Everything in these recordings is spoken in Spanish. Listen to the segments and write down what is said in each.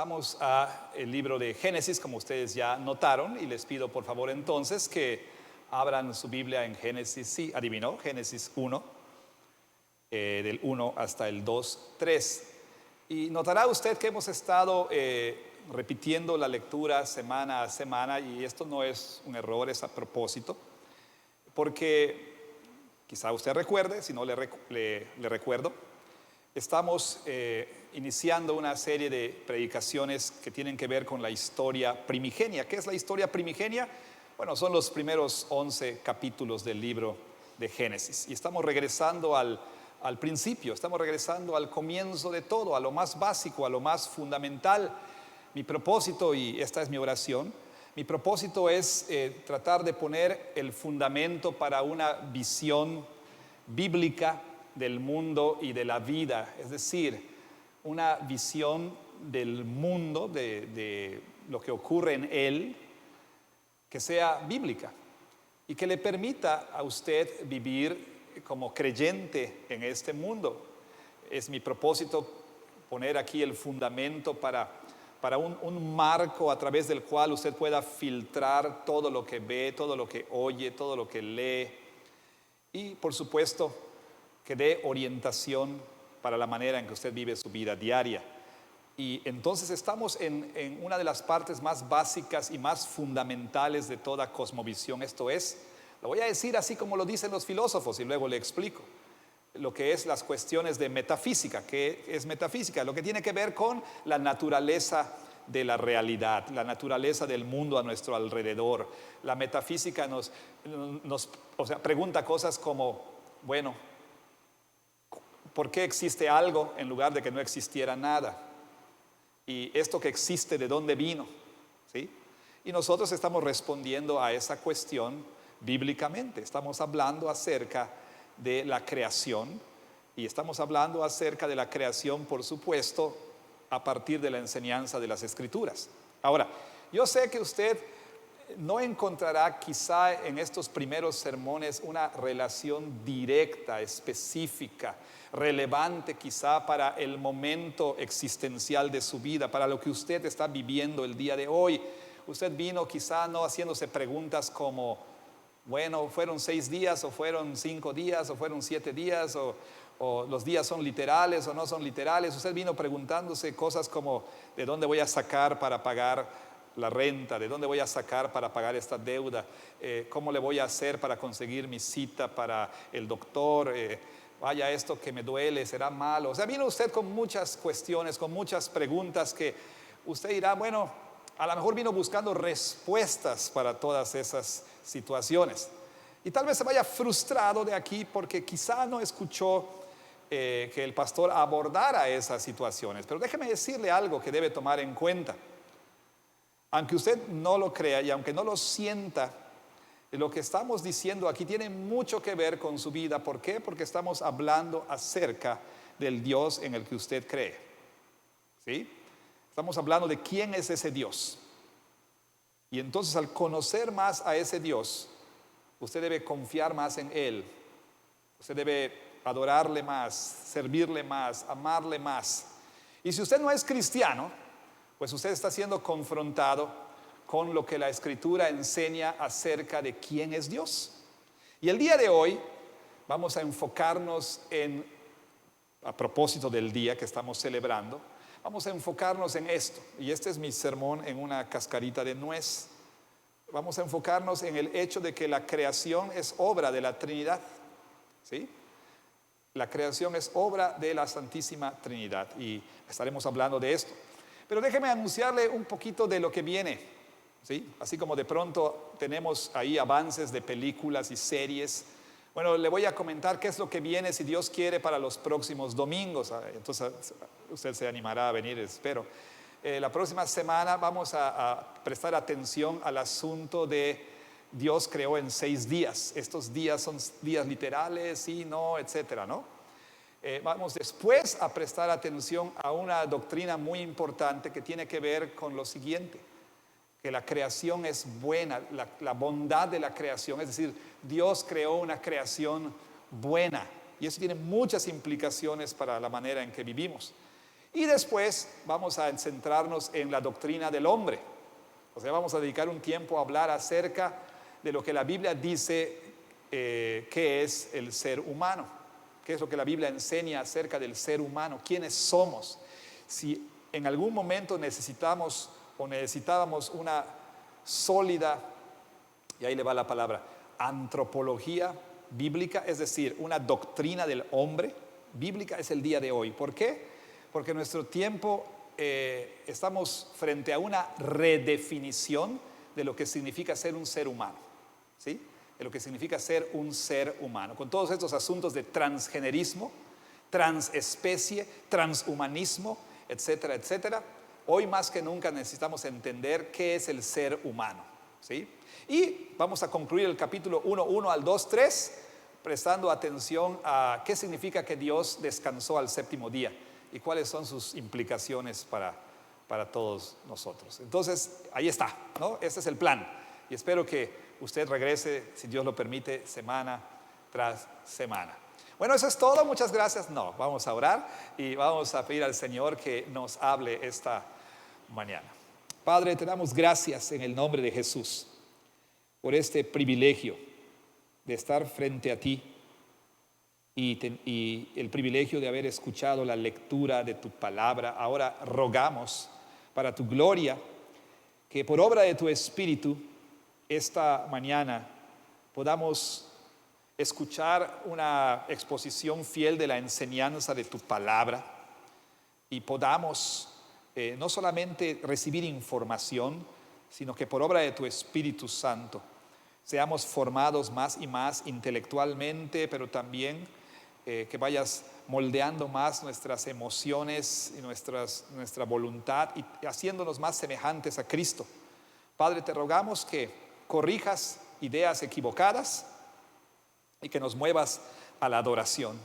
Pasamos a el libro de Génesis, como ustedes ya notaron, y les pido por favor entonces que abran su Biblia en Génesis, sí, adivinó, Génesis 1, del 1 hasta el 2, 3. Y notará usted que hemos estado repitiendo la lectura semana a semana, y esto no es un error, es a propósito, porque quizá usted recuerde, si no le recuerdo, estamos iniciando una serie de predicaciones que tienen que ver con la historia primigenia. ¿Qué es la historia primigenia? Bueno, son los primeros 11 capítulos del libro de Génesis. Y estamos regresando al principio, estamos regresando al comienzo de todo, a lo más básico, a lo más fundamental. Mi propósito, y esta es mi oración, mi propósito es tratar de poner el fundamento para una visión bíblica del mundo y de la vida, es decir, una visión del mundo, de lo que ocurre en él, que sea bíblica y que le permita a usted vivir como creyente en este mundo. Es mi propósito poner aquí el fundamento para un marco a través del cual usted pueda filtrar todo lo que ve, todo lo que oye, todo lo que lee y, por supuesto, que dé orientación para la manera en que usted vive su vida diaria. Y entonces estamos en una de las partes más básicas y más fundamentales de toda cosmovisión. Esto es, lo voy a decir así como lo dicen los filósofos y luego le explico, lo que es las cuestiones de metafísica. ¿Qué es metafísica? Lo que tiene que ver con la naturaleza de la realidad, la naturaleza del mundo a nuestro alrededor. La metafísica nos pregunta cosas como, bueno, ¿por qué existe algo en lugar de que no existiera nada? Y esto que existe, ¿de dónde vino? ¿Sí? Y nosotros estamos respondiendo a esa cuestión bíblicamente. Estamos hablando acerca de la creación y estamos hablando acerca de la creación, por supuesto, a partir de la enseñanza de las Escrituras. Ahora, yo sé que usted no encontrará quizá en estos primeros sermones una relación directa, específica, relevante quizá para el momento existencial de su vida, para lo que usted está viviendo el día de hoy. Usted vino quizá no haciéndose preguntas como, bueno, ¿fueron 6 días o fueron 5 días o fueron 7 días o los días son literales o no son literales? Usted vino preguntándose cosas como, ¿de dónde voy a sacar para pagar la renta? ¿De dónde voy a sacar para pagar esta deuda? ¿Cómo le voy a hacer para conseguir mi cita para el doctor? Vaya, esto que me duele, ¿será malo? O sea, vino usted con muchas cuestiones, con muchas preguntas que usted dirá, bueno, a lo mejor vino buscando respuestas para todas esas situaciones. Y tal vez se vaya frustrado de aquí porque quizá no escuchó que el pastor abordara esas situaciones. Pero déjeme decirle algo que debe tomar en cuenta. Aunque usted no lo crea y aunque no lo sienta, lo que estamos diciendo aquí tiene mucho que ver con su vida. ¿Por qué? Porque estamos hablando acerca del Dios en el que usted cree. ¿Sí? Estamos hablando de quién es ese Dios. Y entonces al conocer más a ese Dios, usted debe confiar más en Él. Usted debe adorarle más, servirle más, amarle más. Y si usted no es cristiano, pues usted está siendo confrontado con lo que la Escritura enseña acerca de quién es Dios. Y el día de hoy vamos a enfocarnos a propósito del día que estamos celebrando, vamos a enfocarnos en esto. Y este es mi sermón en una cascarita de nuez. Vamos a enfocarnos en el hecho de que la creación es obra de la Trinidad. ¿Sí? La creación es obra de la Santísima Trinidad y estaremos hablando de esto. Pero déjeme anunciarle un poquito de lo que viene, ¿sí? Así como de pronto tenemos ahí avances de películas y series. Bueno, le voy a comentar qué es lo que viene, si Dios quiere, para los próximos domingos. Entonces usted se animará a venir, espero. La próxima semana vamos a prestar atención al asunto de Dios creó en 6 días. Estos días son días literales, sí, no, etcétera, ¿no? Vamos después a prestar atención a una doctrina muy importante que tiene que ver con lo siguiente, que la creación es buena, la bondad de la creación, es decir, Dios creó una creación buena y eso tiene muchas implicaciones para la manera en que vivimos. Y después vamos a centrarnos en la doctrina del hombre. O sea, vamos a dedicar un tiempo a hablar acerca de lo que la Biblia dice que es el ser humano. ¿Qué es lo que la Biblia enseña acerca del ser humano? ¿Quiénes somos? Si en algún momento necesitábamos una sólida, y ahí le va la palabra, antropología bíblica, es decir, una doctrina del hombre bíblica, es el día de hoy. ¿Por qué? Porque en nuestro tiempo estamos frente a una redefinición de lo que significa ser un ser humano, ¿sí? De lo que significa ser un ser humano, con todos estos asuntos de transgenerismo, transespecie, transhumanismo, etcétera, etcétera. Hoy más que nunca necesitamos entender qué es el ser humano, ¿sí? Y vamos a concluir el capítulo 1:1 al 2:3, prestando atención a qué significa que Dios descansó al séptimo día y cuáles son sus implicaciones para todos nosotros. Entonces, ahí está, ¿no? Este es el plan. Y espero que usted regrese, si Dios lo permite, semana tras semana. Bueno, eso es todo. Muchas gracias. No, vamos a orar y vamos a pedir al Señor que nos hable esta mañana. Padre, te damos gracias en el nombre de Jesús por este privilegio de estar frente a ti y el privilegio de haber escuchado la lectura de tu palabra. Ahora rogamos para tu gloria que por obra de tu Espíritu esta mañana podamos escuchar una exposición fiel de la enseñanza de tu palabra y podamos no solamente recibir información, sino que por obra de tu Espíritu Santo seamos formados más y más intelectualmente, pero también que vayas moldeando más nuestras emociones y nuestra voluntad y haciéndonos más semejantes a Cristo. Padre, te rogamos que corrijas ideas equivocadas y que nos muevas a la adoración.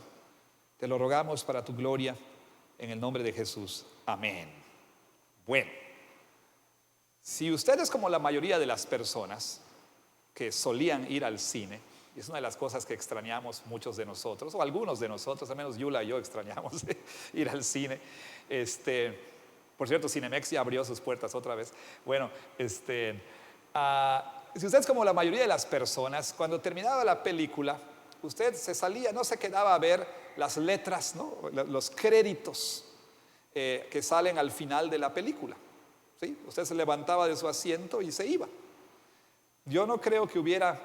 Te lo rogamos para tu gloria, en el nombre de Jesús. Amén. Bueno, si usted es como la mayoría de las personas que solían ir al cine, y es una de las cosas que extrañamos muchos de nosotros, o algunos de nosotros, al menos Yula y yo extrañamos ir al cine. Por cierto, Cinemex ya abrió sus puertas otra vez. Bueno, si usted es como la mayoría de las personas, cuando terminaba la película, usted se salía, no se quedaba a ver las letras, ¿no? Los créditos que salen al final de la película, ¿sí? Usted se levantaba de su asiento y se iba. Yo no creo que hubiera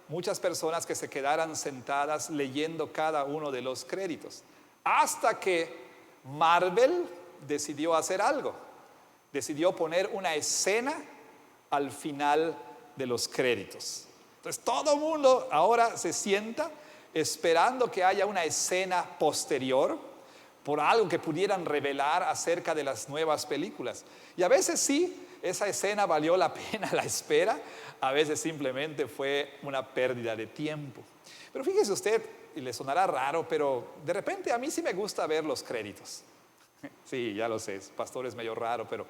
muchas personas que se quedaran sentadas leyendo cada uno de los créditos, hasta que Marvel decidió hacer algo. Decidió poner una escena al final de los créditos. Entonces todo el mundo ahora se sienta esperando que haya una escena posterior por algo que pudieran revelar acerca de las nuevas películas. Y a veces sí, esa escena valió la pena la espera, a veces simplemente fue una pérdida de tiempo. Pero fíjese usted, y le sonará raro, pero de repente a mí sí me gusta ver los créditos. Sí, ya lo sé, pastor es medio raro, pero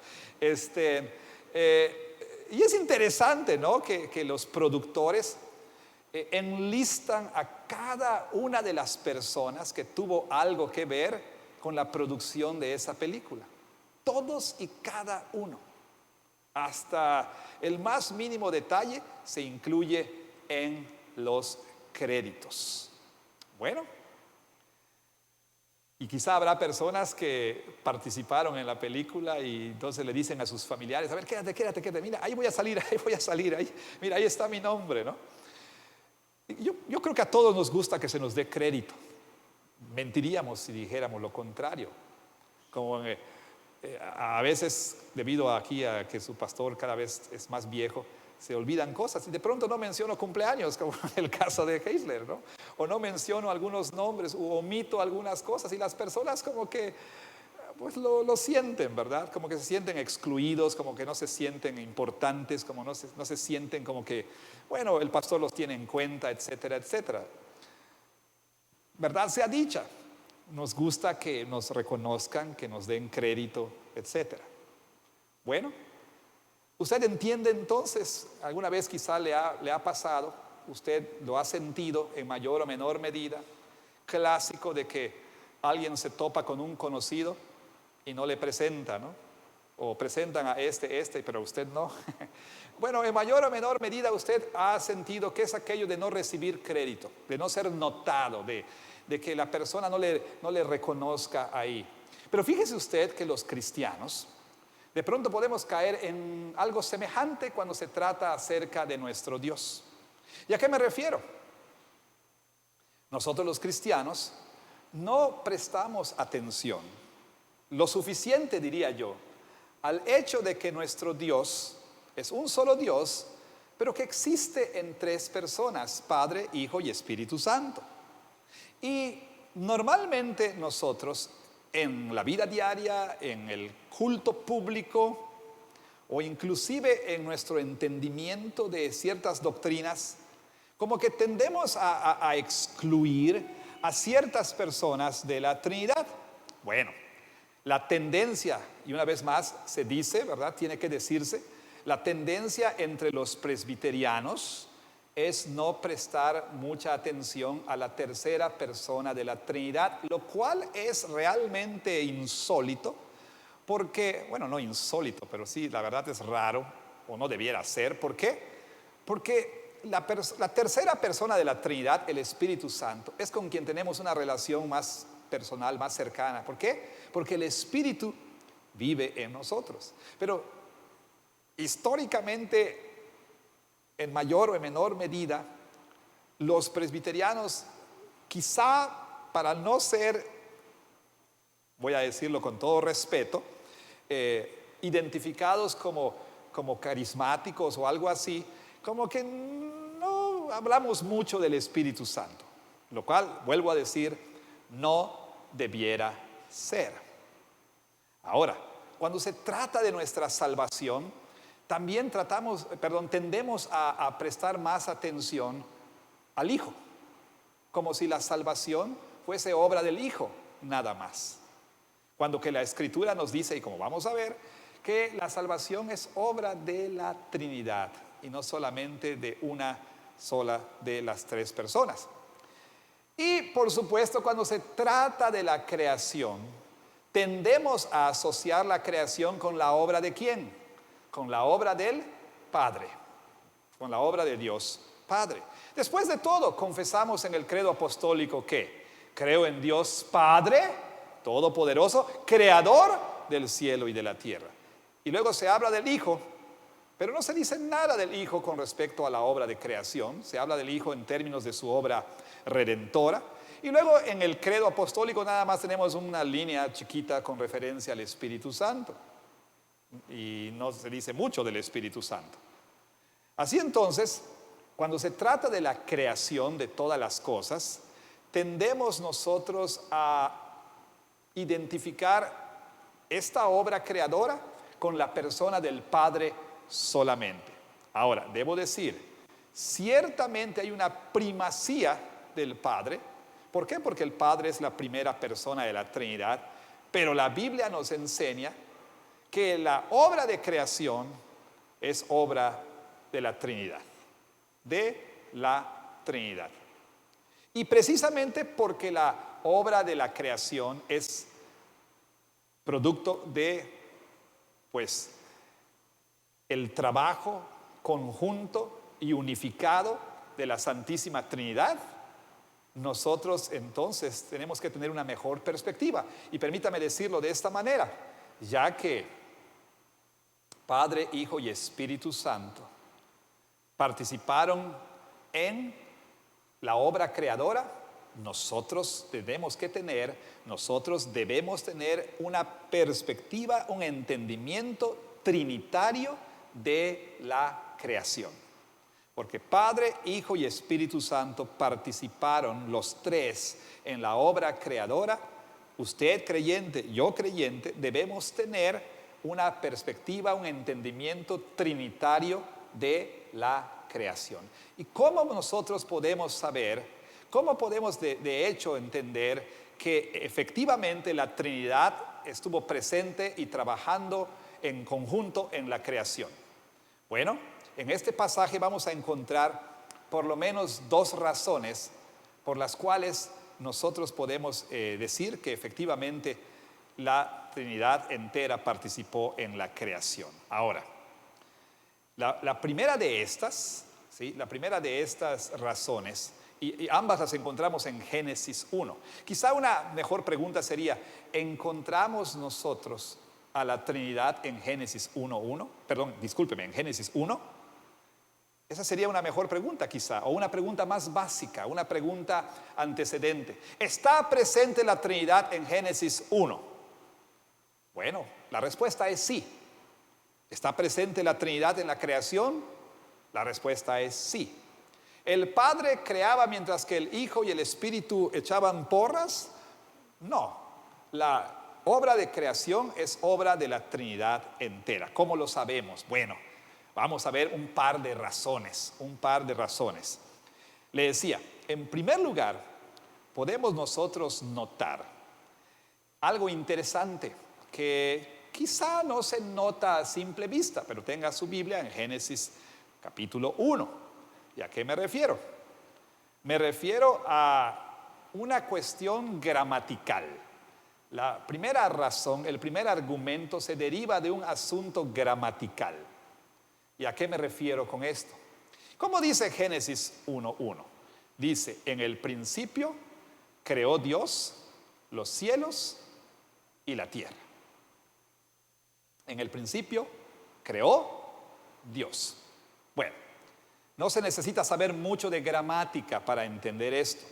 y es interesante, ¿no? Que los productores enlistan a cada una de las personas que tuvo algo que ver con la producción de esa película. Todos y cada uno, hasta el más mínimo detalle, se incluye en los créditos. Bueno, y quizá habrá personas que participaron en la película y entonces le dicen a sus familiares: a ver, quédate, mira, ahí voy a salir, ahí, mira, ahí está mi nombre, ¿no? Yo creo que a todos nos gusta que se nos dé crédito. Mentiríamos si dijéramos lo contrario. Como a veces, debido a que su pastor cada vez es más viejo, se olvidan cosas y de pronto no menciono cumpleaños, como en el caso de Heisler, ¿no? O no menciono algunos nombres o omito algunas cosas y las personas como que pues lo sienten, ¿verdad? Como que se sienten excluidos, como que no se sienten importantes, como no se sienten como que, bueno, el pastor los tiene en cuenta, etcétera, etcétera. ¿Verdad sea dicha? Nos gusta que nos reconozcan, que nos den crédito, etcétera. Bueno, usted entiende entonces, alguna vez quizá le ha pasado, usted lo ha sentido en mayor o menor medida, clásico de que alguien se topa con un conocido y no le presentan, ¿no? O presentan a este, pero usted no. Bueno, en mayor o menor medida usted ha sentido que es aquello de no recibir crédito, de no ser notado, de que la persona no le reconozca ahí. Pero fíjese usted que los cristianos de pronto podemos caer en algo semejante cuando se trata acerca de nuestro Dios. ¿Y a qué me refiero? Nosotros los cristianos no prestamos atención, lo suficiente diría yo, al hecho de que nuestro Dios es un solo Dios, pero que existe en tres personas, Padre, Hijo y Espíritu Santo. Y normalmente nosotros en la vida diaria, en el culto público o inclusive en nuestro entendimiento de ciertas doctrinas, como que tendemos a excluir a ciertas personas de la Trinidad. Bueno, la tendencia, y una vez más se dice, ¿verdad? Tiene que decirse, la tendencia entre los presbiterianos es no prestar mucha atención a la tercera persona de la Trinidad, lo cual es realmente insólito, porque, bueno, no insólito, pero sí, la verdad es raro, o no debiera ser. ¿Por qué? Porque la tercera persona de la Trinidad, el Espíritu Santo, es con quien tenemos una relación más personal, más cercana. ¿Por qué? Porque el Espíritu vive en nosotros. Pero históricamente, en mayor o en menor medida, los presbiterianos, quizá para no ser, voy a decirlo con todo respeto, identificados como carismáticos o algo así, como que no hablamos mucho del Espíritu Santo, lo cual, vuelvo a decir, no debiera ser. Ahora, cuando se trata de nuestra salvación, también tendemos a prestar más atención al Hijo, como si la salvación fuese obra del Hijo, nada más. Cuando que la Escritura nos dice, y como vamos a ver, que la salvación es obra de la Trinidad y no solamente de una sola de las tres personas. Y por supuesto, cuando se trata de la creación, tendemos a asociar la creación con la obra de ¿quién? Con la obra del Padre, con la obra de Dios Padre. Después de todo, confesamos en el credo apostólico que creo en Dios Padre Todopoderoso, Creador del cielo y de la tierra. Y luego se habla del Hijo, pero no se dice nada del Hijo con respecto a la obra de creación. Se habla del Hijo en términos de su obra redentora. Y luego en el credo apostólico nada más tenemos una línea chiquita con referencia al Espíritu Santo. Y no se dice mucho del Espíritu Santo. Así entonces, cuando se trata de la creación de todas las cosas, tendemos nosotros a identificar esta obra creadora con la persona del Padre solamente. Ahora, debo decir, ciertamente hay una primacía del Padre. ¿Por qué? Porque el Padre es la primera persona de la Trinidad, pero la Biblia nos enseña que la obra de creación es obra de la Trinidad, Y precisamente porque la obra de la creación es producto de, pues, el trabajo conjunto y unificado de la Santísima Trinidad, nosotros entonces tenemos que tener una mejor perspectiva. Y permítame decirlo de esta manera, ya que Padre, Hijo y Espíritu Santo participaron en la obra creadora, nosotros debemos tener una perspectiva, un entendimiento trinitario de la creación. Porque Padre, Hijo y Espíritu Santo participaron los tres en la obra creadora. Usted creyente, yo creyente, debemos tener una perspectiva, un entendimiento trinitario de la creación. ¿Y cómo nosotros podemos saber, cómo podemos de hecho entender que efectivamente la Trinidad estuvo presente y trabajando en conjunto en la creación? Bueno, en este pasaje vamos a encontrar por lo menos dos razones por las cuales nosotros podemos decir que efectivamente la Trinidad entera participó en la creación. Ahora, la primera de estas, ¿sí? La primera de estas razones, y ambas las encontramos en Génesis 1. Quizá una mejor pregunta sería, ¿encontramos nosotros a la Trinidad en Génesis 1:1? Perdón, discúlpeme, en Génesis 1. Esa sería una mejor pregunta quizá, o una pregunta más básica, una pregunta antecedente. ¿Está presente la Trinidad en Génesis 1? Bueno, la respuesta es sí. ¿Está presente la Trinidad en la creación? La respuesta es sí. ¿El Padre creaba mientras que el Hijo y el Espíritu echaban porras? No. La obra de creación es obra de la Trinidad entera. ¿Cómo lo sabemos? Bueno, vamos a ver un par de razones. Le decía, en primer lugar, podemos nosotros notar algo interesante que quizá no se nota a simple vista, pero tenga su Biblia en Génesis capítulo 1. ¿Y a qué me refiero? Me refiero a una cuestión gramatical. La primera razón, el primer argumento se deriva de un asunto gramatical. ¿Y a qué me refiero con esto? ¿Cómo dice Génesis 1:1? Dice, en el principio creó Dios los cielos y la tierra. En el principio creó Dios. Bueno, no se necesita saber mucho de gramática para entender esto.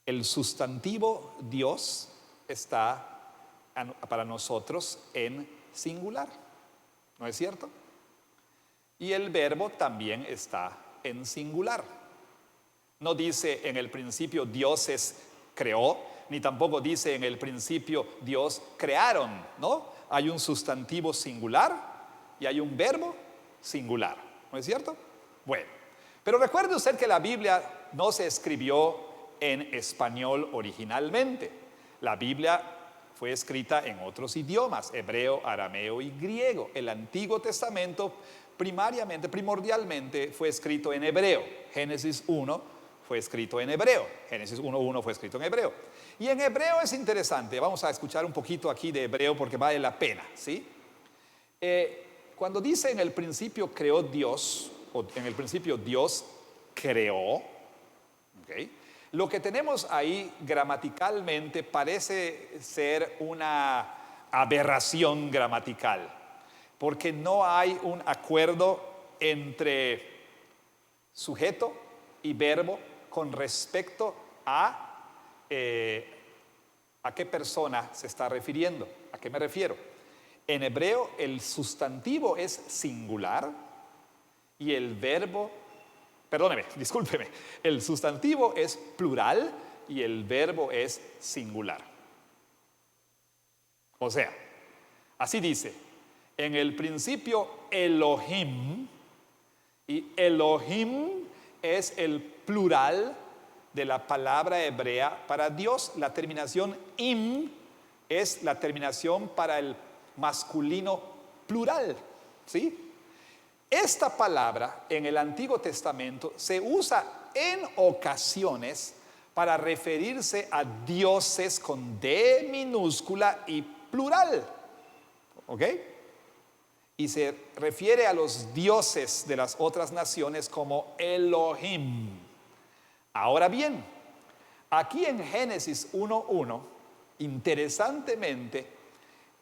El sustantivo Dios está para nosotros en singular, ¿no es cierto? Y el verbo también está en singular. No dice en el principio dioses creó, ni tampoco dice en el principio Dios crearon, ¿no? Hay un sustantivo singular y hay un verbo singular, ¿no es cierto? Bueno, pero recuerde usted que la Biblia no se escribió en español originalmente. La Biblia fue escrita en otros idiomas, hebreo, arameo y griego. El Antiguo Testamento primordialmente fue escrito en hebreo. Génesis 1 fue escrito en hebreo. Génesis 1:1 fue escrito en hebreo. Y en hebreo es interesante, vamos a escuchar un poquito aquí de hebreo porque vale la pena, ¿sí? Cuando dice en el principio creó Dios, o en el principio Dios creó, ¿okay? Lo que tenemos ahí gramaticalmente parece ser una aberración gramatical, porque no hay un acuerdo entre sujeto y verbo con respecto a qué persona se está refiriendo. ¿A qué me refiero? En hebreo el sustantivo es singular y el verbo, discúlpeme, el sustantivo es plural y el verbo es singular. O sea, así dice, en el principio Elohim, y Elohim es el plural de la palabra hebrea para Dios. La terminación im es la terminación para el masculino plural, ¿sí? Esta palabra en el Antiguo Testamento se usa en ocasiones para referirse a dioses con D minúscula y plural, ¿ok? Y se refiere a los dioses de las otras naciones como Elohim. Ahora bien, aquí en Génesis 1:1, interesantemente,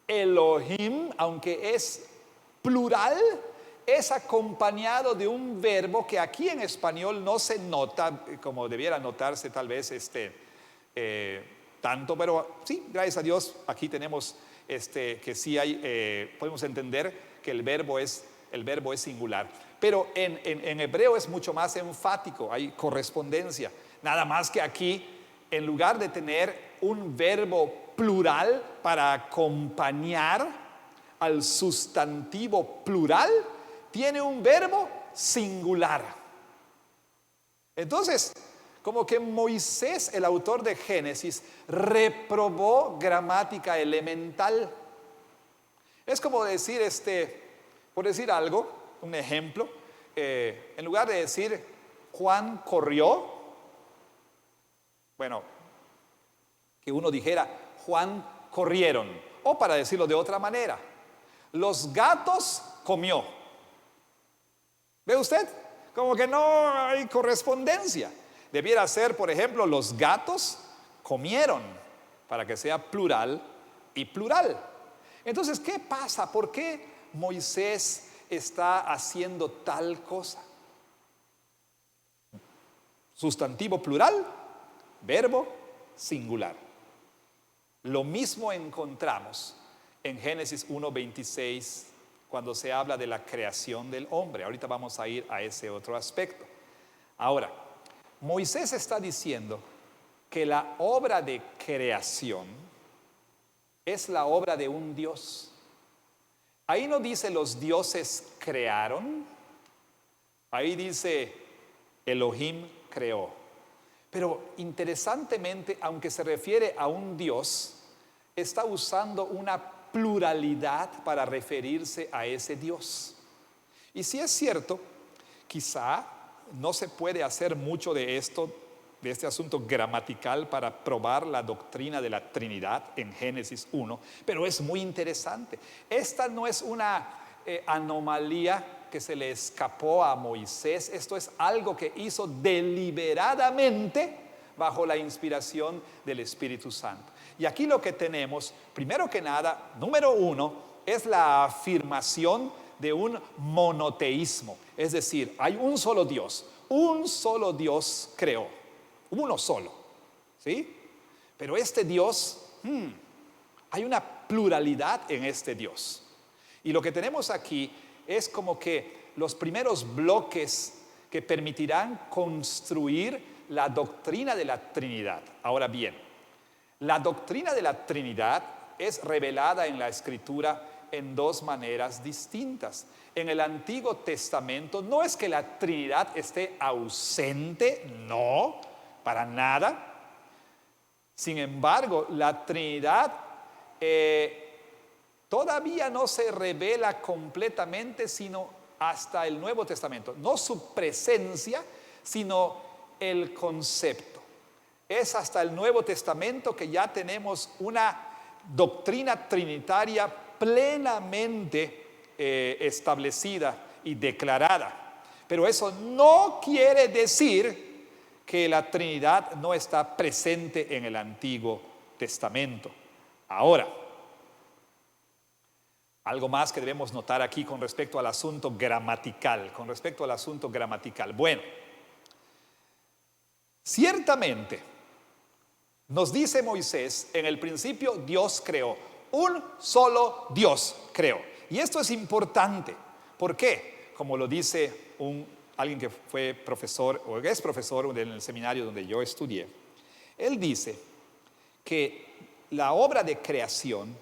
Elohim, aunque es plural, es acompañado de un verbo que aquí en español no se nota como debiera notarse tal vez tanto, pero sí, gracias a Dios aquí tenemos que sí hay, podemos entender que el verbo es singular. Pero en hebreo es mucho más enfático, hay correspondencia. Nada más que aquí, en lugar de tener un verbo plural para acompañar al sustantivo plural, tiene un verbo singular. Entonces, como que Moisés, el autor de Génesis, reprobó gramática elemental. Es como decir, por decir algo, un ejemplo, en lugar de decir Juan corrió, bueno, que uno dijera Juan corrieron. O para decirlo de otra manera, los gatos comió. ¿Ve usted? Como que no hay correspondencia. Debiera ser, por ejemplo, los gatos comieron, para que sea plural y plural. Entonces, ¿qué pasa? ¿Por qué Moisés está haciendo tal cosa? Sustantivo plural, verbo singular. Lo mismo encontramos en Génesis 1:26 cuando se habla de la creación del hombre. Ahorita vamos a ir a ese otro aspecto. Ahora, Moisés está diciendo que la obra de creación es la obra de un Dios. Ahí no dice los dioses crearon, ahí dice Elohim creó. Pero interesantemente, aunque se refiere a un Dios, está usando una pluralidad para referirse a ese Dios. Y si es cierto, quizá no se puede hacer mucho de esto, de este asunto gramatical para probar la doctrina de la Trinidad en Génesis 1, pero es muy interesante. Esta no es una anomalía que se le escapó a Moisés. Esto es algo que hizo deliberadamente bajo la inspiración del Espíritu Santo. Y aquí lo que tenemos, primero que nada, número uno, es la afirmación de un monoteísmo. Es decir, hay un solo Dios creó, uno solo, ¿sí? Pero este Dios, hay una pluralidad en este Dios. Y lo que tenemos aquí es como que los primeros bloques que permitirán construir la doctrina de la Trinidad. Ahora bien, la doctrina de la Trinidad es revelada en la Escritura en dos maneras distintas. En el Antiguo Testamento no es que la Trinidad esté ausente, no, para nada. Sin embargo, la Trinidad todavía no se revela completamente sino hasta el Nuevo Testamento. No su presencia, sino el concepto. Es hasta el Nuevo Testamento que ya tenemos una doctrina trinitaria plenamente establecida y declarada. Pero eso no quiere decir que la Trinidad no está presente en el Antiguo Testamento. Ahora, algo más que debemos notar aquí con respecto al asunto gramatical. Bueno, ciertamente nos dice Moisés, en el principio Dios creó, un solo Dios creó. Y esto es importante. ¿Por qué? Como lo dice alguien que fue profesor o es profesor en el seminario donde yo estudié. Él dice que la obra de creación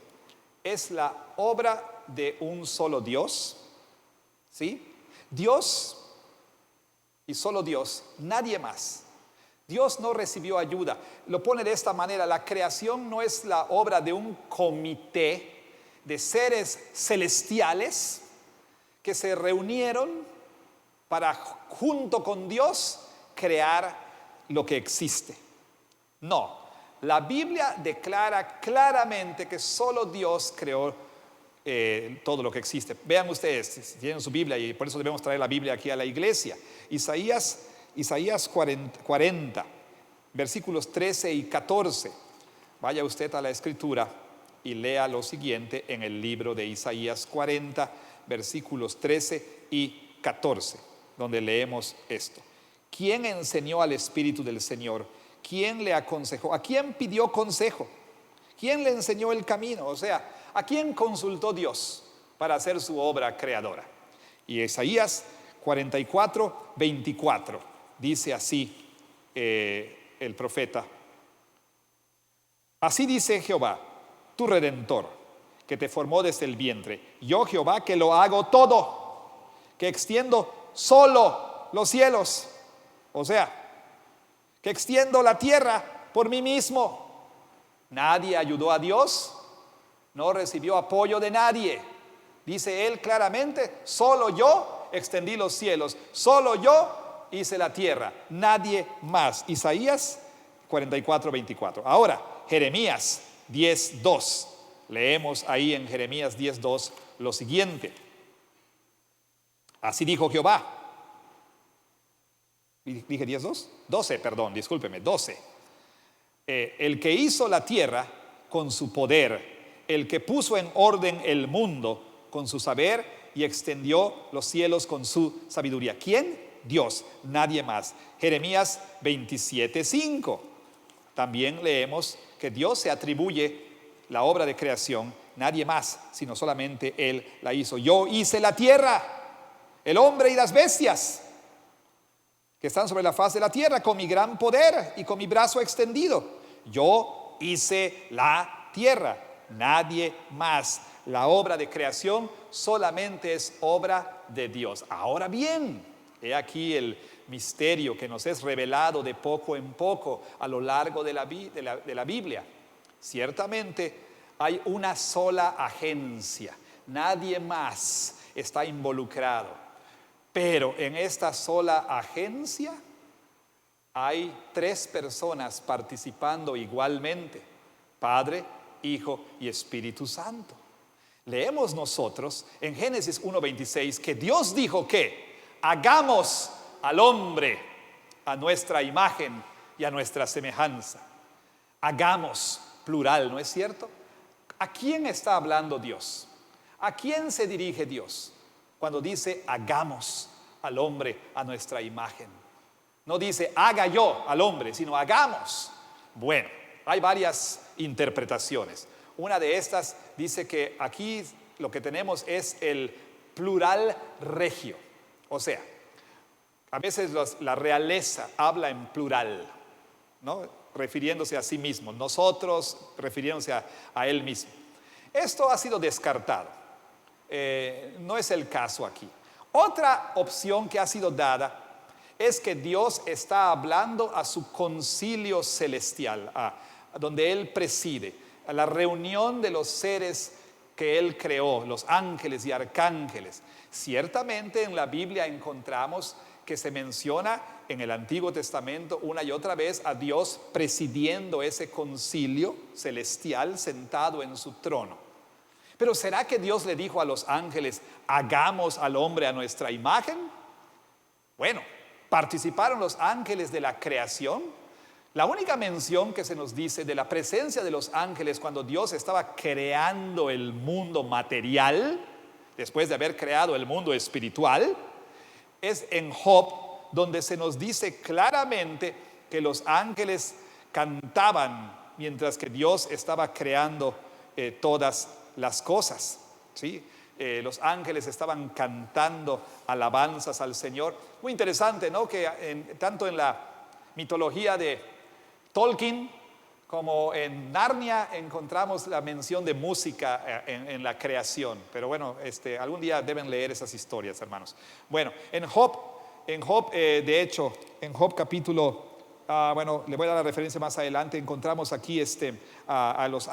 es la obra de un solo Dios, ¿sí? Dios y solo Dios, nadie más. Dios no recibió ayuda. Lo pone de esta manera: la creación no es la obra de un comité de seres celestiales que se reunieron para, junto con Dios, crear lo que existe. No, la Biblia declara claramente que solo Dios creó todo lo que existe. Vean ustedes, si tienen su Biblia, y por eso debemos traer la Biblia aquí a la iglesia. Isaías 40, versículos 13 y 14. Vaya usted a la Escritura y lea lo siguiente en el libro de Isaías 40, versículos 13 y 14, donde leemos esto. ¿Quién enseñó al Espíritu del Señor? ¿Quién le aconsejó? ¿A quién pidió consejo? ¿Quién le enseñó el camino? O sea, ¿a quién consultó Dios para hacer su obra creadora? Y Isaías 44, 24, dice así el profeta: así dice Jehová, tu Redentor, que te formó desde el vientre. Yo, Jehová, que lo hago todo, que extiendo solo los cielos, o sea, que extiendo la tierra por mí mismo. Nadie ayudó a Dios, no recibió apoyo de nadie. Dice él claramente: solo yo extendí los cielos, solo yo hice la tierra, nadie más. Isaías 44, 24. Ahora, Jeremías 10:2. Leemos ahí en Jeremías 10:2 lo siguiente. Así dijo Jehová. ¿Dije 10:2? 12, perdón, discúlpeme, 12. El que hizo la tierra con su poder, el que puso en orden el mundo con su saber y extendió los cielos con su sabiduría. ¿Quién? Dios, nadie más. Jeremías 27:5. También leemos que Dios se atribuye la obra de creación, nadie más, sino solamente Él la hizo. Yo hice la tierra, el hombre y las bestias que están sobre la faz de la tierra con mi gran poder y con mi brazo extendido. Yo hice la tierra, nadie más. La obra de creación solamente es obra de Dios. Ahora bien, he aquí el misterio que nos es revelado de poco en poco a lo largo de la Biblia. Ciertamente hay una sola agencia, nadie más está involucrado. Pero en esta sola agencia hay 3 personas participando igualmente: Padre, Hijo y Espíritu Santo. Leemos nosotros en Génesis 1:26 que Dios dijo que hagamos al hombre a nuestra imagen y a nuestra semejanza. Hagamos, plural, ¿no es cierto? ¿A quién está hablando Dios? ¿A quién se dirige Dios cuando dice hagamos al hombre a nuestra imagen? No dice haga yo al hombre, sino hagamos. Bueno, hay varias interpretaciones. Una de estas dice que aquí lo que tenemos es el plural regio. O sea, a veces la realeza habla en plural, ¿no? Refiriéndose a sí mismo. Nosotros, refiriéndose a él mismo. Esto ha sido descartado. No es el caso aquí. Otra opción que ha sido dada es que Dios está hablando a su concilio celestial, donde Él preside, a la reunión de los seres que Él creó, los ángeles y arcángeles. Ciertamente en la Biblia encontramos que se menciona en el Antiguo Testamento una y otra vez a Dios presidiendo ese concilio celestial sentado en su trono. Pero ¿será que Dios le dijo a los ángeles, hagamos al hombre a nuestra imagen? Bueno, ¿participaron los ángeles de la creación? La única mención que se nos dice de la presencia de los ángeles cuando Dios estaba creando el mundo material, después de haber creado el mundo espiritual, es en Job, donde se nos dice claramente que los ángeles cantaban mientras que Dios estaba creando todas las cosas, ¿sí? Los ángeles estaban cantando alabanzas al Señor. Muy interesante, ¿no? Que tanto en la mitología de Tolkien como en Narnia encontramos la mención de música en la creación. Pero bueno, algún día deben leer esas historias, hermanos. Bueno, en Job, de hecho, en Job capítulo, bueno, le voy a dar la referencia más adelante, encontramos aquí a los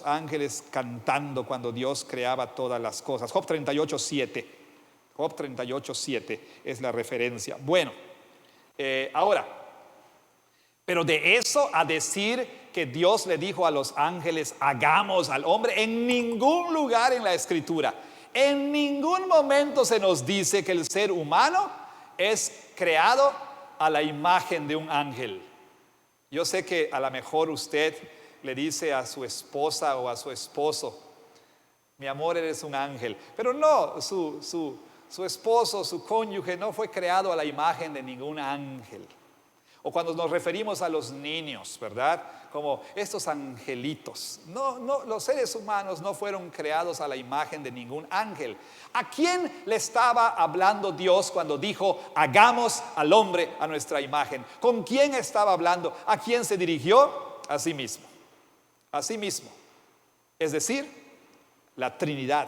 ángeles cantando cuando Dios creaba todas las cosas. Job 38:7. Job 38:7 es la referencia. Bueno, ahora, pero de eso a decir que Dios le dijo a los ángeles, hagamos al hombre, en ningún lugar en la Escritura, en ningún momento se nos dice que el ser humano es creado a la imagen de un ángel. Yo sé que a lo mejor usted le dice a su esposa o a su esposo, mi amor, eres un ángel. Pero no, su esposo, su cónyuge no fue creado a la imagen de ningún ángel. O cuando nos referimos a los niños, ¿verdad? Como estos angelitos. No, los seres humanos no fueron creados a la imagen de ningún ángel. ¿A quién le estaba hablando Dios cuando dijo, hagamos al hombre a nuestra imagen? ¿Con quién estaba hablando? ¿A quién se dirigió? A sí mismo. A sí mismo. Es decir, la Trinidad,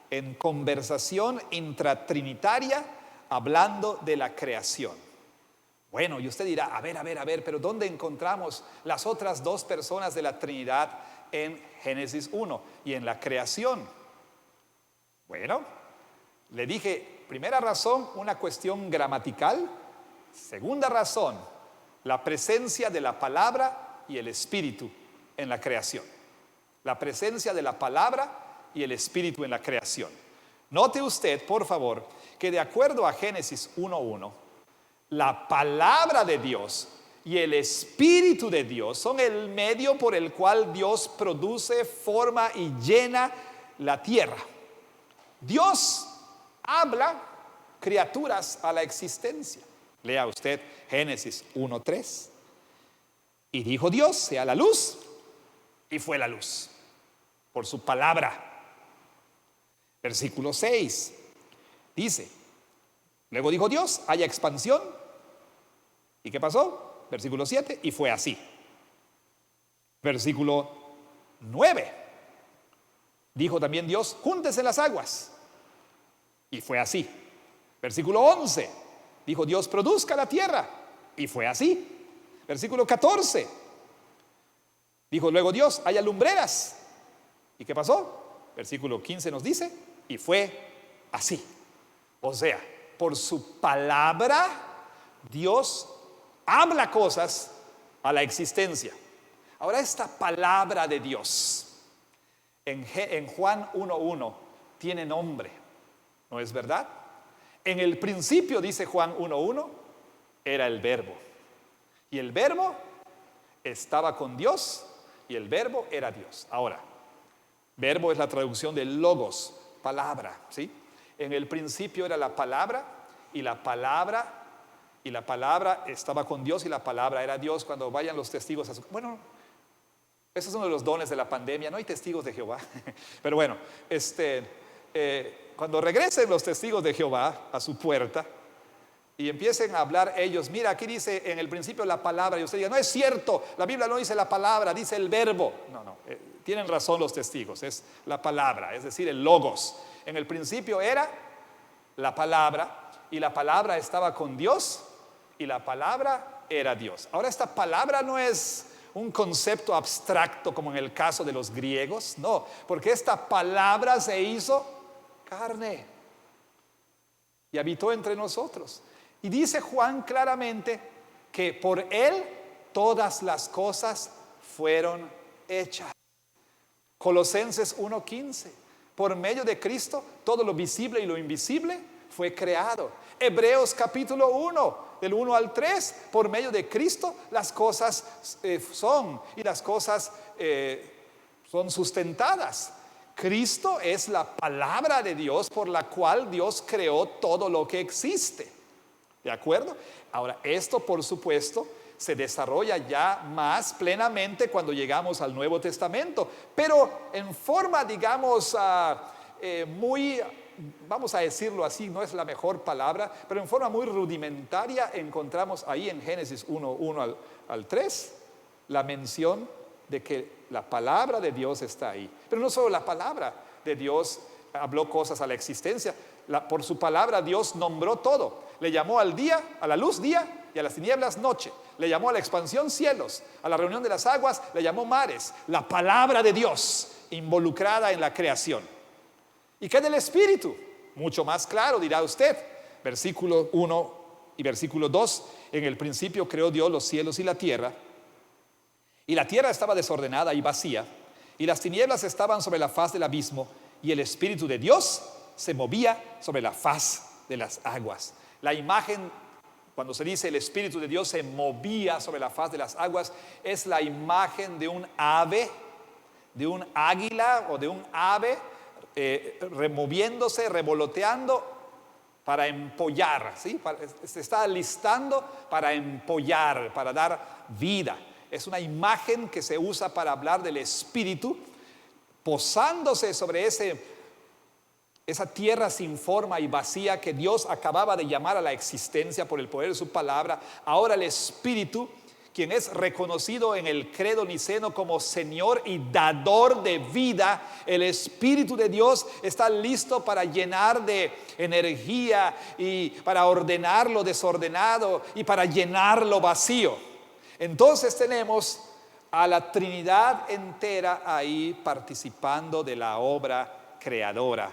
en conversación intratrinitaria, hablando de la creación. Bueno, y usted dirá, a ver, pero ¿dónde encontramos las otras 2 personas de la Trinidad en Génesis 1 y en la creación? Bueno, le dije, primera razón, una cuestión gramatical. Segunda razón, la presencia de la palabra y el espíritu en la creación. La presencia de la palabra y el Espíritu en la creación. Note usted, por favor, que de acuerdo a Génesis 1:1, la palabra de Dios y el Espíritu de Dios son el medio por el cual Dios produce, forma y llena la tierra. Dios habla criaturas a la existencia. Lea usted Génesis 1:3. Y dijo Dios, sea la luz, y fue la luz, por su palabra. Versículo 6 dice, luego dijo Dios, haya expansión. ¿Y qué pasó? Versículo 7, y fue así. Versículo 9, dijo también Dios, júntense las aguas. Y fue así. Versículo 11, dijo Dios, produzca la tierra. Y fue así. Versículo 14, dijo luego Dios, haya lumbreras. ¿Y qué pasó? Versículo 15 nos dice, y fue así. O sea, por su palabra, Dios habla cosas a la existencia. Ahora, esta palabra de Dios en Juan 1:1 tiene nombre, ¿no es verdad? En el principio, dice Juan 1:1, era el Verbo. Y el Verbo estaba con Dios y el Verbo era Dios. Ahora, verbo es la traducción de logos, palabra, ¿sí? En el principio era la palabra y la palabra estaba con Dios y la palabra era Dios. Cuando vayan los testigos a su... Bueno, ese es uno de los dones de la pandemia, no hay testigos de Jehová. Pero bueno, cuando regresen los testigos de Jehová a su puerta y empiecen a hablar ellos, mira, aquí dice en el principio la palabra, y usted diga, no es cierto, la Biblia no dice la palabra, dice el verbo. No, tienen razón los testigos, es la palabra, es decir, el logos. En el principio era la palabra y la palabra estaba con Dios y la palabra era Dios. Ahora, esta palabra no es un concepto abstracto como en el caso de los griegos, no, porque esta palabra se hizo carne y habitó entre nosotros. Y dice Juan claramente que por él todas las cosas fueron hechas. Colosenses 1:15, por medio de Cristo todo lo visible y lo invisible fue creado. Hebreos capítulo 1, del 1 al 3, por medio de Cristo las cosas son y las cosas son sustentadas. Cristo es la palabra de Dios por la cual Dios creó todo lo que existe. ¿De acuerdo? Ahora, esto por supuesto se desarrolla ya más plenamente cuando llegamos al Nuevo Testamento, pero en forma, digamos, muy, vamos a decirlo así, no es la mejor palabra, pero en forma muy rudimentaria encontramos ahí en Génesis 1:1 al 3 la mención de que la palabra de Dios está ahí. Pero no solo la palabra de Dios habló cosas a la existencia, por su palabra Dios nombró todo. Le llamó al día, a la luz día, y a las tinieblas noche. Le llamó a la expansión cielos, a la reunión de las aguas le llamó mares. La palabra de Dios involucrada en la creación. ¿Y qué del Espíritu? Mucho más claro, dirá usted. Versículo 1 y versículo 2. En el principio creó Dios los cielos y la tierra estaba desordenada y vacía, y las tinieblas estaban sobre la faz del abismo, y el Espíritu de Dios se movía sobre la faz de las aguas. La imagen, cuando se dice el Espíritu de Dios se movía sobre la faz de las aguas, es la imagen de un ave, de un águila o de un ave removiéndose, revoloteando para empollar, ¿sí? Se está alistando para empollar, para dar vida. Es una imagen que se usa para hablar del Espíritu posándose sobre esa tierra sin forma y vacía que Dios acababa de llamar a la existencia por el poder de su palabra. Ahora el Espíritu, quien es reconocido en el credo niceno como Señor y dador de vida, el Espíritu de Dios está listo para llenar de energía y para ordenar lo desordenado y para llenar lo vacío. Entonces tenemos a la Trinidad entera ahí participando de la obra creadora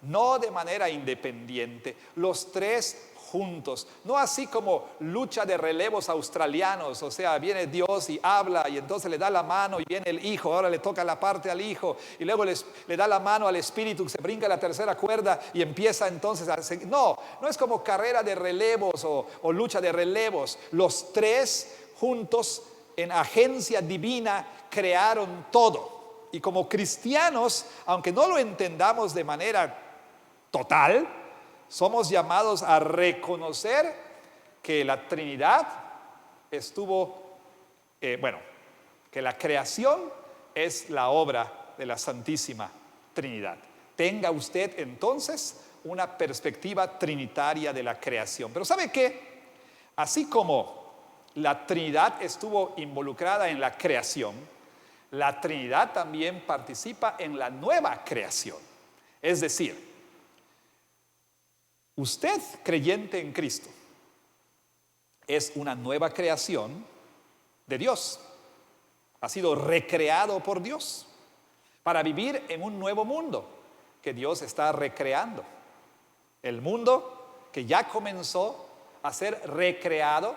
no de manera independiente, los tres juntos, no así como lucha de relevos australianos, o sea, viene Dios y habla y entonces le da la mano y viene el hijo, ahora le toca la parte al hijo y luego le da la mano al espíritu que se brinca la tercera cuerda y empieza entonces a seguir. No es como carrera de relevos o lucha de relevos, los tres juntos en agencia divina crearon todo. Y como cristianos, aunque no lo entendamos de manera total, somos llamados a reconocer que la Trinidad que la creación es la obra de la Santísima Trinidad. Tenga usted entonces una perspectiva trinitaria de la creación. Pero ¿sabe qué? Así como la Trinidad estuvo involucrada en la creación, la Trinidad también participa en la nueva creación. Es decir, usted, creyente en Cristo, es una nueva creación de Dios. Ha sido recreado por Dios para vivir en un nuevo mundo que Dios está recreando. El mundo que ya comenzó a ser recreado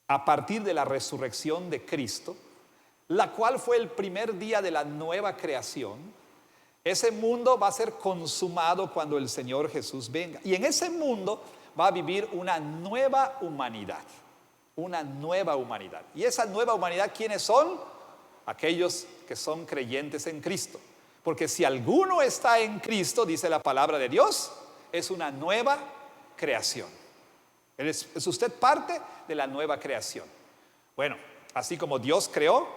a partir de la resurrección de Cristo, la cual fue el primer día de la nueva creación. Ese mundo va a ser consumado cuando el Señor Jesús venga. Y en ese mundo va a vivir una nueva humanidad. Una nueva humanidad. ¿Y esa nueva humanidad quiénes son? Aquellos que son creyentes en Cristo. Porque si alguno está en Cristo, dice la palabra de Dios, es una nueva creación. ¿Es usted parte de la nueva creación? Bueno, así como Dios creó,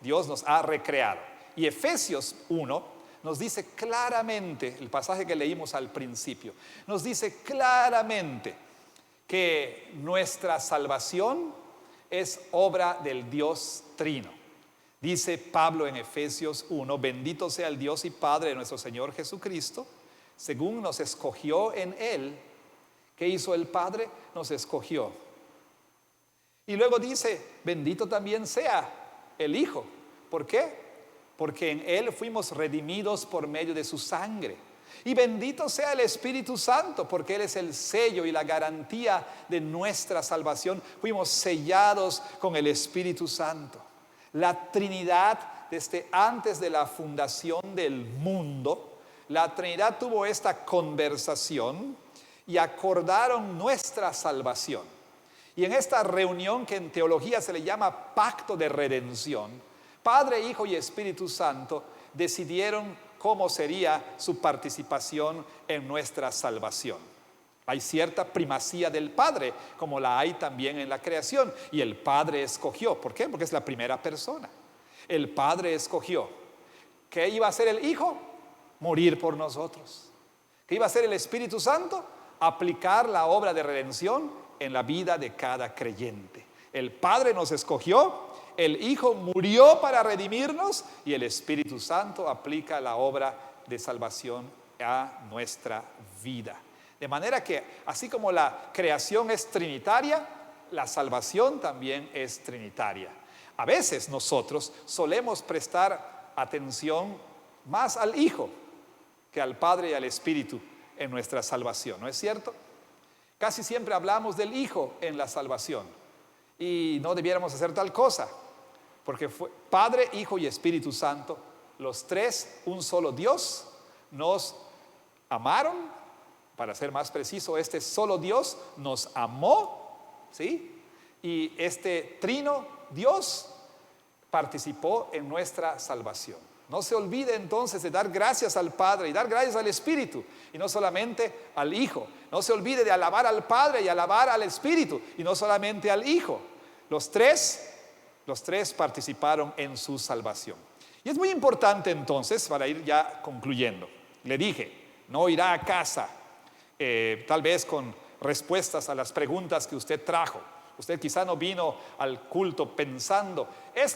Dios nos ha recreado. Y Efesios 1 nos dice claramente, el pasaje que leímos al principio, nos dice claramente que nuestra salvación es obra del Dios Trino. Dice Pablo en Efesios 1, bendito sea el Dios y Padre de nuestro Señor Jesucristo, según nos escogió en Él. ¿Qué hizo el Padre? Nos escogió. Y luego dice, bendito también sea el Hijo. ¿Por qué? Porque en Él fuimos redimidos por medio de su sangre. Y bendito sea el Espíritu Santo, porque Él es el sello y la garantía de nuestra salvación. Fuimos sellados con el Espíritu Santo. La Trinidad, desde antes de la fundación del mundo, la Trinidad tuvo esta conversación y acordaron nuestra salvación. Y en esta reunión que en teología se le llama pacto de redención, Padre, Hijo y Espíritu Santo decidieron cómo sería su participación en nuestra salvación. Hay cierta primacía del Padre, como la hay también en la creación. Y el Padre escogió. ¿Por qué? Porque es la primera persona. El Padre escogió. ¿Qué iba a hacer el Hijo? Morir por nosotros. ¿Qué iba a hacer el Espíritu Santo? Aplicar la obra de redención en la vida de cada creyente. El Padre nos escogió, el Hijo murió para redimirnos y el Espíritu Santo aplica la obra de salvación a nuestra vida. De manera que, así como la creación es trinitaria, la salvación también es trinitaria. A veces nosotros solemos prestar atención más al Hijo que al Padre y al Espíritu en nuestra salvación, ¿no es cierto? Casi siempre hablamos del Hijo en la salvación y no debiéramos hacer tal cosa, porque fue Padre, Hijo y Espíritu Santo, los tres, un solo Dios, nos amaron. Para ser más preciso, este solo Dios nos amó, ¿sí? Y este trino Dios participó en nuestra salvación. No se olvide entonces de dar gracias al Padre y dar gracias al Espíritu, y no solamente al Hijo. No se olvide de alabar al Padre y alabar al Espíritu, y no solamente al Hijo. Los tres participaron en su salvación. Y es muy importante entonces, para ir ya concluyendo, le dije, no irá a casa tal vez con respuestas a las preguntas que usted trajo. Usted quizá no vino al culto pensando, ¿es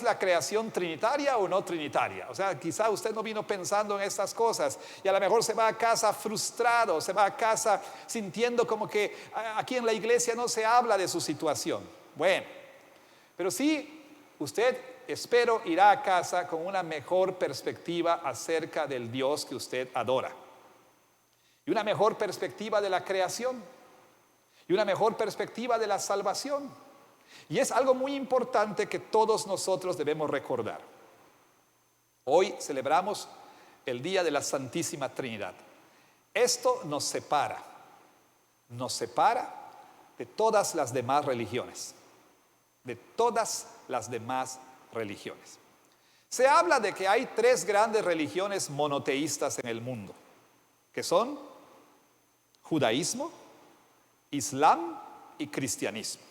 la creación trinitaria o no trinitaria? O sea, quizá usted no vino pensando en estas cosas y a lo mejor se va a casa frustrado, se va a casa sintiendo como que aquí en la iglesia no se habla de su situación. Bueno, pero sí usted, espero, irá a casa con una mejor perspectiva acerca del Dios que usted adora. Y una mejor perspectiva de la creación. Y una mejor perspectiva de la salvación. Y es algo muy importante que todos nosotros debemos recordar. Hoy celebramos el Día de la Santísima Trinidad. Esto nos separa de todas las demás religiones. De todas las demás religiones. Se habla de que hay 3 grandes religiones monoteístas en el mundo, que son judaísmo, islam y cristianismo.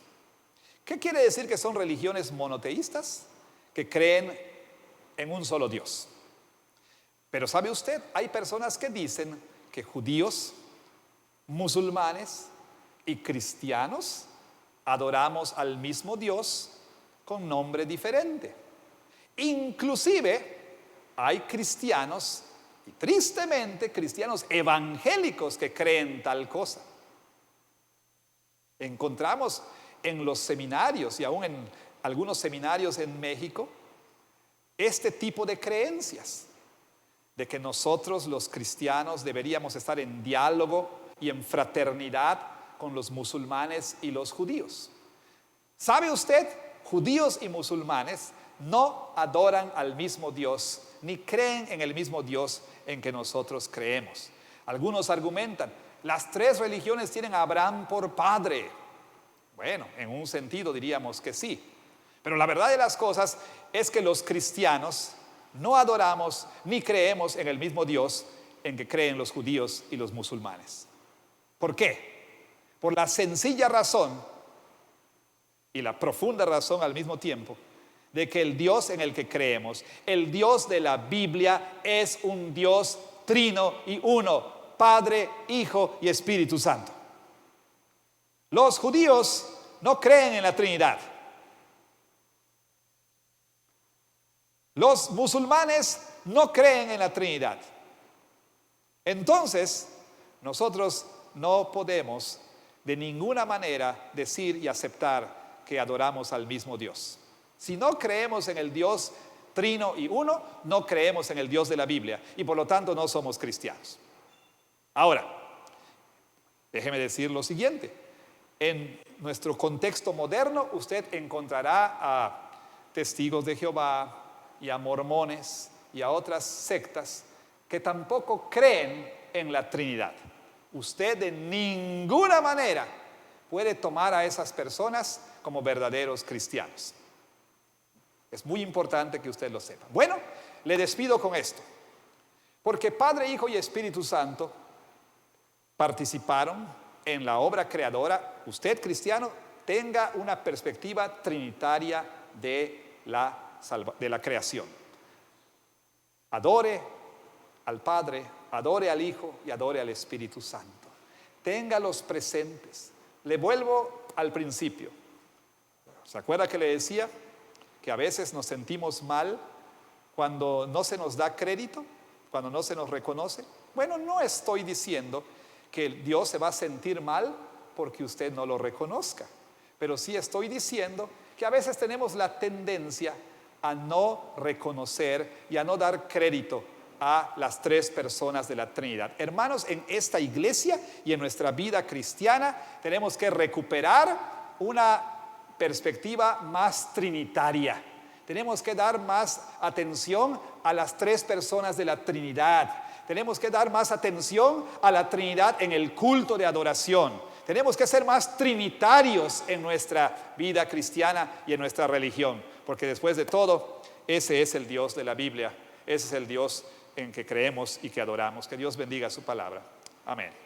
¿Qué quiere decir que son religiones monoteístas? Que creen en un solo Dios. Pero ¿sabe usted? Hay personas que dicen que judíos, musulmanes y cristianos adoramos al mismo Dios con nombre diferente. Inclusive hay cristianos, y tristemente cristianos evangélicos, que creen tal cosa. Encontramos en los seminarios y aún en algunos seminarios en México este tipo de creencias, de que nosotros los cristianos deberíamos estar en diálogo y en fraternidad con los musulmanes y los judíos. ¿Sabe usted? Judíos y musulmanes no adoran al mismo Dios, ni creen en el mismo Dios en que nosotros creemos. Algunos argumentan, las 3 religiones tienen a Abraham por padre. Bueno, en un sentido diríamos que sí. Pero la verdad de las cosas es que los cristianos no adoramos ni creemos en el mismo Dios en que creen los judíos y los musulmanes. ¿Por qué? Por la sencilla razón y la profunda razón al mismo tiempo de que el Dios en el que creemos, el Dios de la Biblia, es un Dios trino y uno, Padre, Hijo y Espíritu Santo. Los judíos no creen en la Trinidad. Los musulmanes no creen en la Trinidad. Entonces, nosotros no podemos de ninguna manera decir y aceptar que adoramos al mismo Dios. Si no creemos en el Dios trino y uno, no creemos en el Dios de la Biblia y por lo tanto no somos cristianos. Ahora, déjeme decir lo siguiente. En nuestro contexto moderno, usted encontrará a testigos de Jehová y a mormones y a otras sectas que tampoco creen en la Trinidad. Usted de ninguna manera puede tomar a esas personas como verdaderos cristianos. Es muy importante que usted lo sepa. Bueno, le despido con esto. Porque Padre, Hijo y Espíritu Santo participaron en la obra creadora. Usted, cristiano, tenga una perspectiva trinitaria de la creación. Adore al Padre, adore al Hijo y adore al Espíritu Santo. Téngalos presentes. Le vuelvo al principio. ¿Se acuerda que le decía que a veces nos sentimos mal cuando no se nos da crédito, cuando no se nos reconoce? Bueno, no estoy diciendo que Dios se va a sentir mal porque usted no lo reconozca, pero sí estoy diciendo que a veces tenemos la tendencia a no reconocer y a no dar crédito a las 3 personas de la Trinidad. Hermanos, en esta iglesia y en nuestra vida cristiana tenemos que recuperar una perspectiva más trinitaria. Tenemos que dar más atención a las 3 personas de la Trinidad. Tenemos que dar más atención a la Trinidad en el culto de adoración. Tenemos que ser más trinitarios en nuestra vida cristiana y en nuestra religión, porque después de todo, ese es el Dios de la Biblia, ese es el Dios en que creemos y que adoramos. Que Dios bendiga su palabra. Amén.